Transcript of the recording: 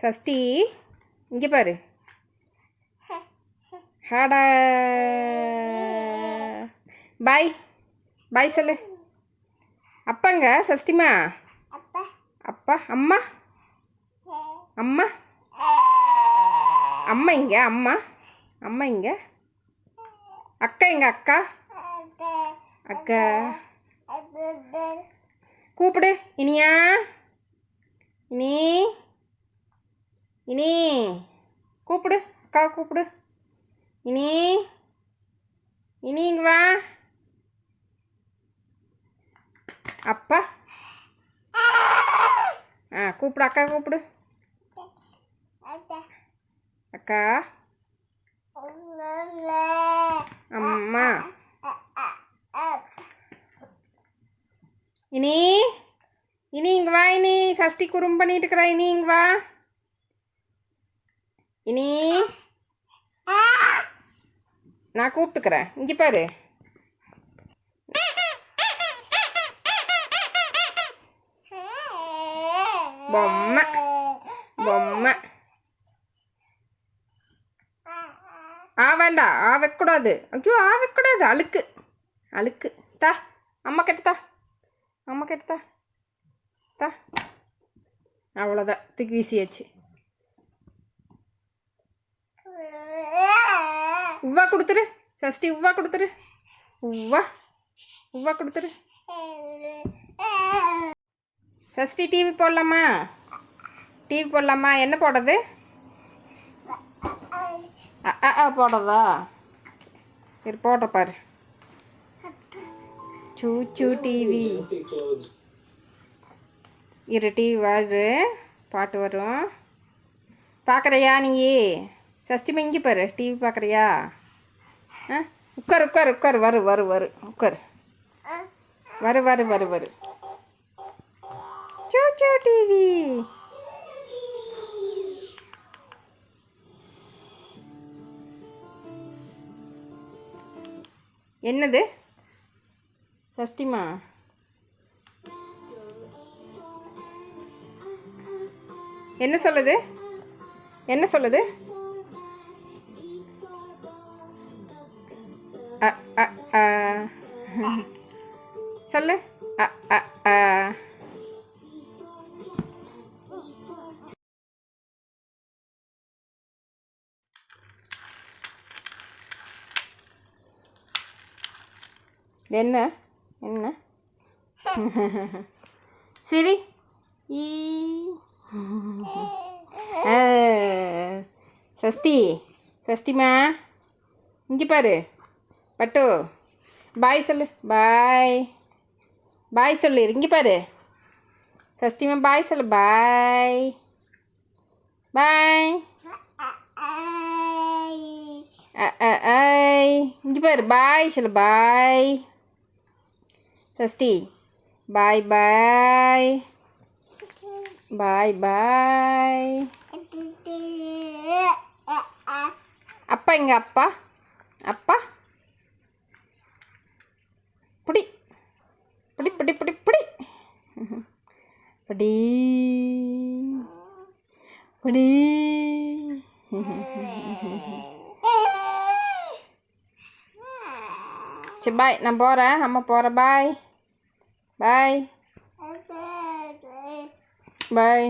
சஷ்டி இங்கே பாரு. ஹாடா பாய் பாய் சொல்லு. அப்பாங்க சஷ்டிமா. அப்பா அம்மா அம்மா அம்மா இங்கே அம்மா அம்மா இங்கே. அக்கா இங்கே அக்கா அக்கா கூப்பிடு. இனியா இனி இனி கூப்பிடு. அக்கா கூப்பிடு. இனி இனி இங்கே வா. அப்பா கூப்பிடு. அக்கா கூப்பிடு. அக்கா அம்மா இனி இனி இங்கே வா. இனி சஷ்டி குறும் பண்ணிட்டு இருக்கிறா. இனி இங்கே வா. இனி நான் கூப்பிட்டுக்கிறேன். இங்கே பாரு. பொம்மை பொம்மை வேண்டாம். வைக்கக்கூடாது. ஐயோ வைக்கக்கூடாது. அழுக்கு அழுக்கு. தா அம்மா கெட்டுத்தா. அம்மா கெட்டுத்தா. தா அவ்வளோதான். தூக்கி வீசியாச்சு. உவ்வா கொடுத்துரு. சஷ்டி உவ்வா கொடுத்துரு. உவ்வா உவ்வா கொடுத்துரு. சஷ்டி டிவி போடலாமா? டிவி போடலாமா? என்ன போடுறது? போடுறதா? இது போடுற பாரு. சூச்சு டிவி. இரு டிவி வாரு. பாட்டு வரும். பார்க்குறியா நீயே? சஷ்டிமா இங்கே பாரு. டிவி பார்க்குறியா? உட்காரு உட்காரு உட்காரு. வரு உட்காரு. வரு சூச்சு டிவி. என்னது சஷ்டிமா? என்ன சொல்லுது? என்ன சொல்லுது? சொல்லு. என்ன என்ன சரி. சஷ்டி சஷ்டிமா இங்கே பாரு. பட்டு பாய் சொல்லு. பாய் பாய் சொல்லு. இங்கே பாரு. சஷ்டிமா பாய் சொல்லு. பாய் பாய். இங்கே பாரு. பாய் சொல்லு. பாய் சஷ்டி. பாய் பாய் பாய் பாய். அப்பா இங்கே அப்பா அப்பா புடி புடி புடி புடி புடி புடி புடி. சரி பாய். நான் போகிறேன். அம்மா போகிறேன். பாய் பாய் பாய்.